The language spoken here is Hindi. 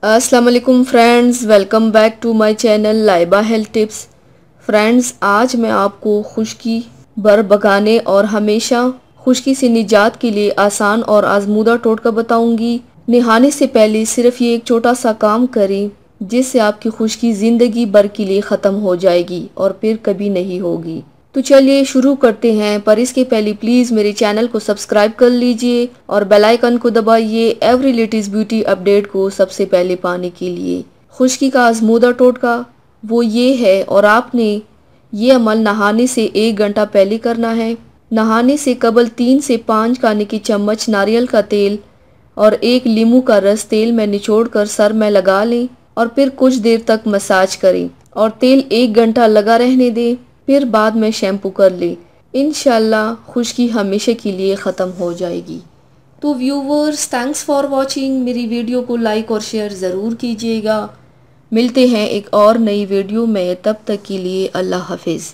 अस्सलाम वालेकुम friends, welcome back to my channel Laiba health tips. Friends, आज मैं आपको खुश्की बरबगाने और हमेशा खुश्की से निजात के लिए आसान और आजमूदा टोटका बताऊंगी। नहाने से पहले सिर्फ ये एक छोटा सा काम करें जिससे आपकी खुश्की ज़िंदगी भर के लिए ख़त्म हो जाएगी और फिर कभी नहीं होगी। तो चलिए शुरू करते हैं, पर इसके पहले प्लीज़ मेरे चैनल को सब्सक्राइब कर लीजिए और बेल आइकन को दबाइए एवरी लेटेस्ट ब्यूटी अपडेट को सबसे पहले पाने के लिए। खुश्की का आजमूदा टोटका वो ये है और आपने ये अमल नहाने से 1 घंटा पहले करना है। नहाने से कबल 3 से 5 खाने की चम्मच नारियल का तेल और 1 नींबू का रस तेल में निचोड़ कर सर में लगा लें और फिर कुछ देर तक मसाज करें और तेल 1 घंटा लगा रहने दें। फिर बाद में शैम्पू कर ले। इंशाल्लाह खुश्की हमेशा के लिए ख़त्म हो जाएगी। तो व्यूवर्स, थैंक्स फॉर वॉचिंग। मेरी वीडियो को लाइक और शेयर ज़रूर कीजिएगा। मिलते हैं एक और नई वीडियो में, तब तक के लिए अल्लाह हाफिज़।